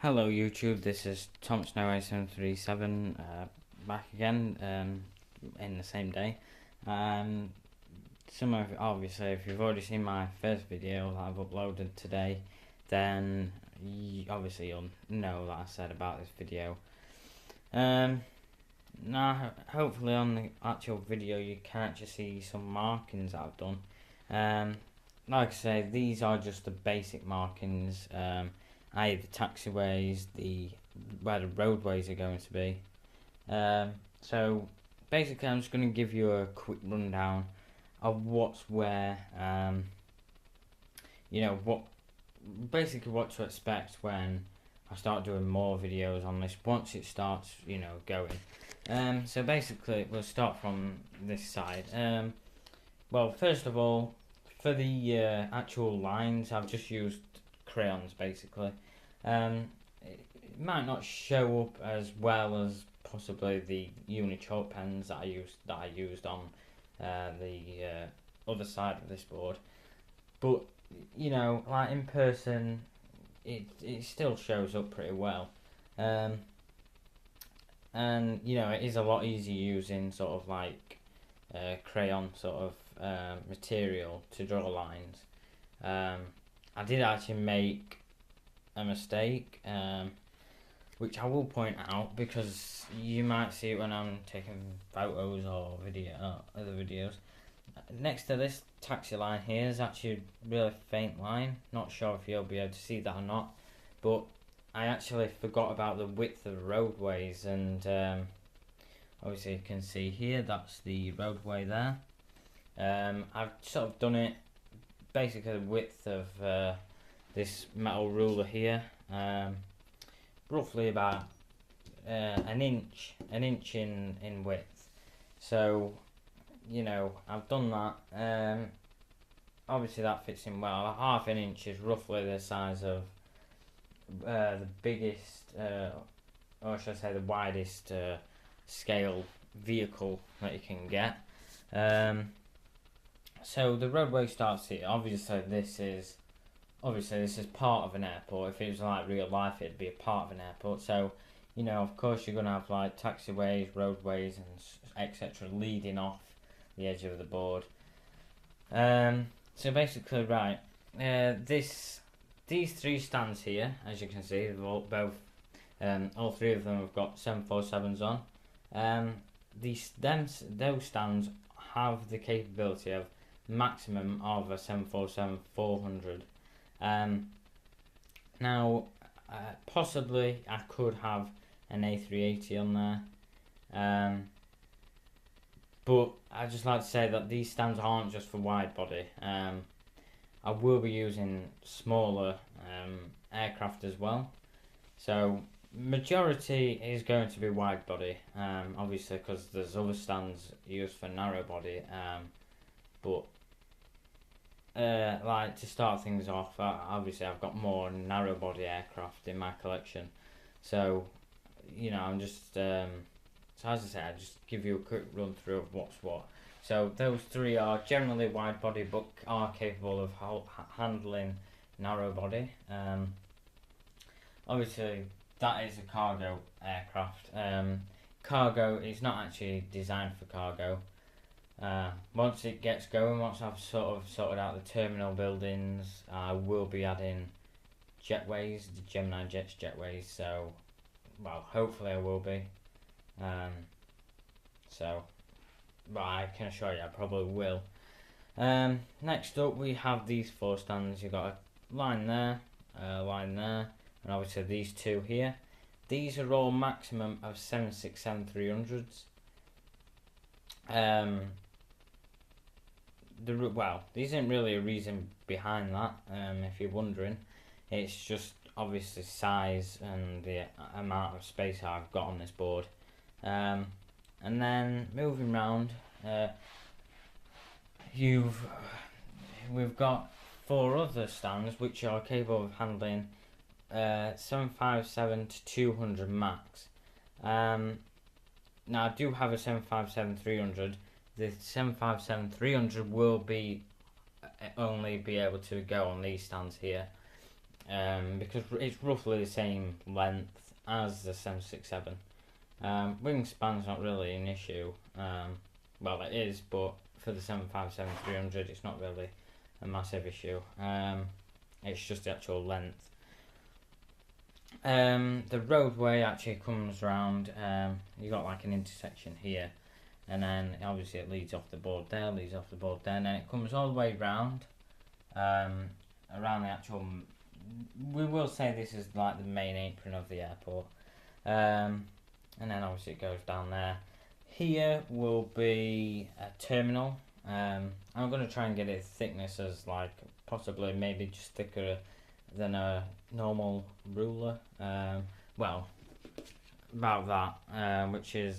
Hello YouTube, this is Tom Snow 8737 back again in the same day. Obviously, if you've already seen my first video that I've uploaded today, then obviously you'll know that I said about this video. Now hopefully on the actual video you can actually see some markings that I've done. Like I say, these are just the basic markings, i.e. the taxiways, where the roadways are going to be. So basically I'm just going to give you a quick rundown of what's where, what to expect when I start doing more videos on this once it starts, going. So basically we'll start from this side. Well, first of all, for the actual lines, I've just used crayons basically. It might not show up as well as possibly the uni chalk pens that I used on the other side of this board, but like in person it still shows up pretty well. And it is a lot easier using sort of like crayon sort of material to draw lines. I did actually make a mistake, which I will point out because you might see it when I'm taking photos or other videos. Next to this taxi line here is actually a really faint line. Not sure if you'll be able to see that or not, but I actually forgot about the width of the roadways, and obviously you can see here that's the roadway there. I've sort of done it basically the width of this metal ruler here, roughly about an inch in width. So I've done that. Obviously that fits in well. Half an inch is roughly the size of the biggest, or should I say the widest scale vehicle that you can get. So the roadway starts here. Obviously this is part of an airport. If it was like real life, it'd be a part of an airport. So of course you're gonna have like taxiways, roadways, and etc. leading off the edge of the board. So basically, right, these three stands here, as you can see, all three of them have got 747s on. Those stands have the capability of maximum of a 747-400. Now, possibly I could have an A380 on there, but I just like to say that these stands aren't just for wide body. I will be using smaller aircraft as well, so majority is going to be wide body, obviously because there's other stands used for narrow body, but like to start things off, obviously I've got more narrow body aircraft in my collection, so I'm just so as I say, I just give you a quick run through of what's what. So those three are generally wide body but are capable of handling narrow body. Obviously that is a cargo aircraft. Cargo is not actually designed for cargo. Once it gets going, once I've sort of sorted out the terminal buildings, I will be adding jetways, the Gemini Jets jetways, so, well, hopefully I will be. But I can assure you I probably will. Next up we have these four stands. You've got a line there, and obviously these two here. These are all maximum of 767-300s. Well, there isn't really a reason behind that, if you're wondering. It's just obviously size and the amount of space I've got on this board. And then moving round, we've got four other stands which are capable of handling 757-200 max. Now I do have a 757-300. The 757-300 will only be able to go on these stands here. because it's roughly the same length as the 767. Wingspan's not really an issue. Well, it is, but for the 757-300, it's not really a massive issue. It's just the actual length. The roadway actually comes round. You got like an intersection here, and then obviously it leads off the board there, and then it comes all the way round, around the actual. We will say this is like the main apron of the airport, and then obviously it goes down there. Here will be a terminal. I'm going to try and get its thickness as like possibly maybe just thicker than a normal ruler. Well, about that, which is,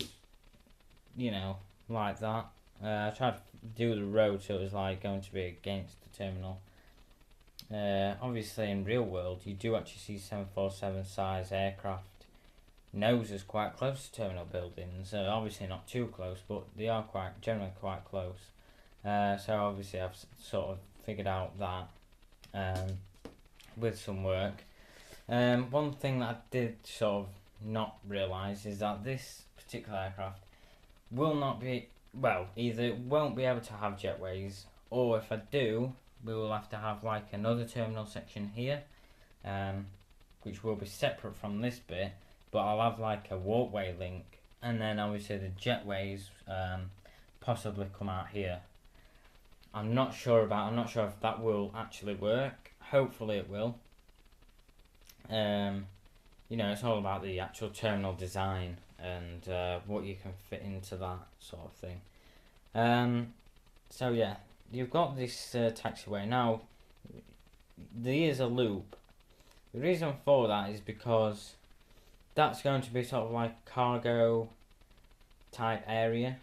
like that. I tried to do the road so it was like going to be against the terminal. Obviously in real world you do actually see 747 size aircraft noses quite close to terminal buildings. Obviously not too close, but they are generally quite close. So obviously I've sort of figured out that with some work. One thing that I did sort of not realise is that this particular aircraft will not be, well, either it won't be able to have jetways, or if I do, we will have to have like another terminal section here, which will be separate from this bit, but I'll have like a walkway link, and then obviously the jetways possibly come out here. I'm not sure if that will actually work. Hopefully it will. It's all about the actual terminal design and what you can fit into that sort of thing. So yeah, you've got this taxiway. Now, there is a loop. The reason for that is because that's going to be sort of like cargo type area.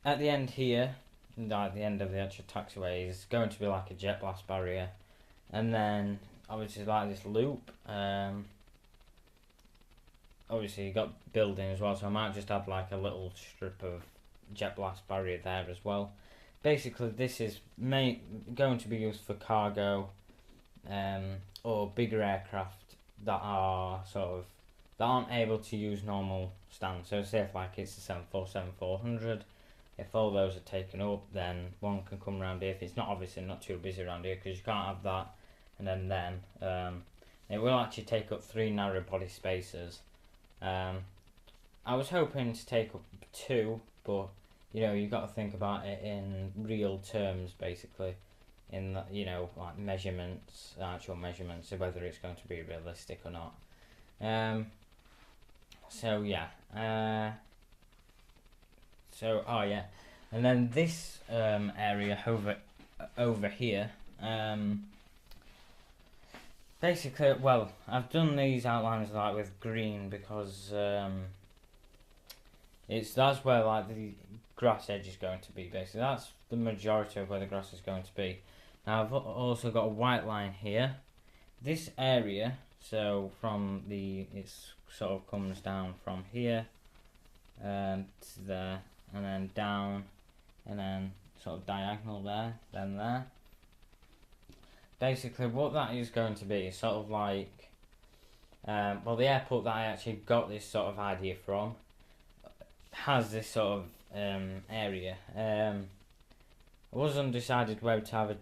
At the end here, at the end of the actual taxiway, is going to be like a jet blast barrier, and then obviously like this loop. Obviously you got building as well, so I might just add like a little strip of jet blast barrier there as well. Basically this is going to be used for cargo or bigger aircraft that aren't able to use normal stands. So say if like it's a 747-400, if all those are taken up, then one can come around here. If it's not obviously not too busy around here, because you can't have that and then it will actually take up 3 narrow body spaces. I was hoping to take up 2, but you've got to think about it in real terms, basically, in the, like measurements, actual measurements of whether it's going to be realistic or not. So yeah. And then this area over here. Basically, well, I've done these outlines like with green because that's where like the grass edge is going to be. Basically, that's the majority of where the grass is going to be. Now I've also got a white line here. This area, so it sort of comes down from here to there, and then down, and then sort of diagonal there, then there. Basically what that is going to be is sort of like, the airport that I actually got this sort of idea from has this sort of area. I was undecided whether to have a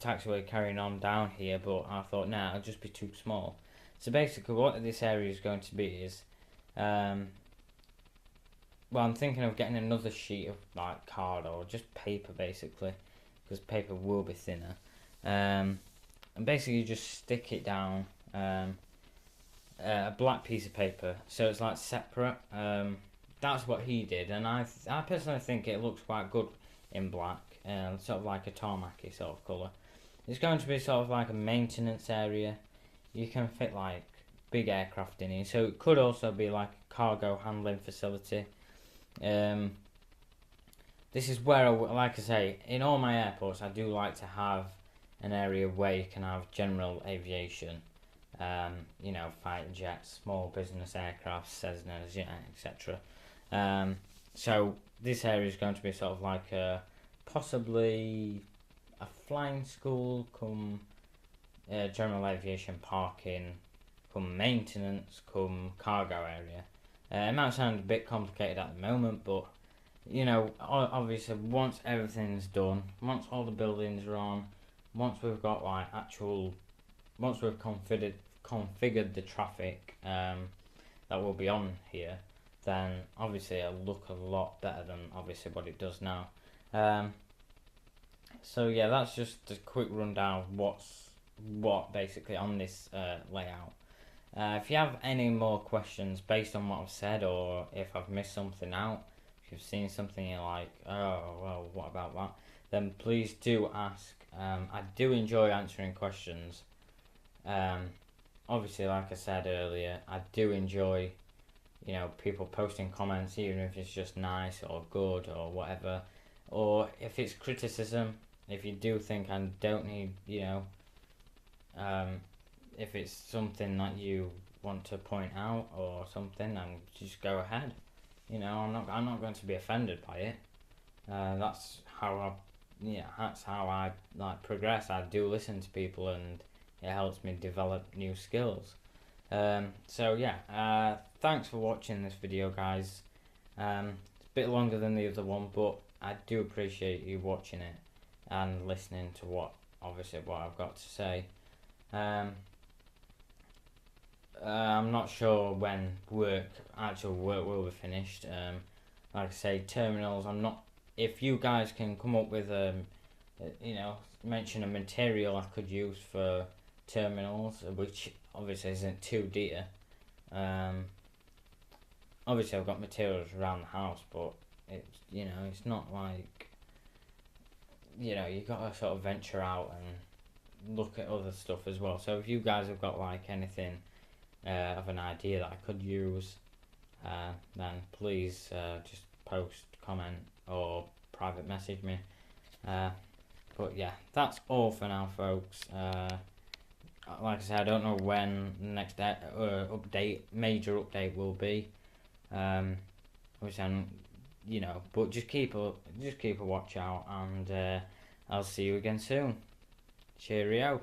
taxiway carrying on down here, but I thought, nah, it'll just be too small. So basically what this area is going to be is, I'm thinking of getting another sheet of like card or just paper, basically, because paper will be thinner. And basically you just stick it down a black piece of paper, so it's like separate. That's what he did, and I personally think it looks quite good in black, sort of like a tarmacy sort of colour. It's going to be sort of like a maintenance area. You can fit like big aircraft in here, so it could also be like a cargo handling facility. This is where, like I say, in all my airports I do like to have an area where you can have general aviation, fighter jets, small business aircraft, Cessnas, etc. So this area is going to be sort of like possibly a flying school, come general aviation parking, come maintenance, come cargo area. It might sound a bit complicated at the moment, but you know, obviously once everything's done, once all the buildings are on, once we've got like once we've configured the traffic that will be on here, then obviously it'll look a lot better than obviously what it does now. So yeah, that's just a quick rundown of what basically on this layout. If you have any more questions based on what I've said, or if I've missed something out, if you've seen something you're like, oh well, what about that, then please do ask. I do enjoy answering questions. Obviously, like I said earlier, I do enjoy, you know, people posting comments, even if it's just nice or good or whatever, or if it's criticism. If you do think I don't need, you know, if it's something that you want to point out or something, then just go ahead. You know, I'm not going to be offended by it. That's how I like progress. I do listen to people, and it helps me develop new skills. So yeah, thanks for watching this video, guys. It's a bit longer than the other one, but I do appreciate you watching it and listening to what I've got to say. I'm not sure when actual work will be finished. Like I say, terminals. If you guys can come up with you know, mention a material I could use for terminals, which obviously isn't too dear. Obviously I've got materials around the house, but it's not like, you know, you got to sort of venture out and look at other stuff as well. So if you guys have got like anything of an idea that I could use, then please just post, comment, or private message me. But yeah, that's all for now, folks. Like I said, I don't know when the next major update will be. Which you know, but just keep a watch out, and I'll see you again soon. Cheerio.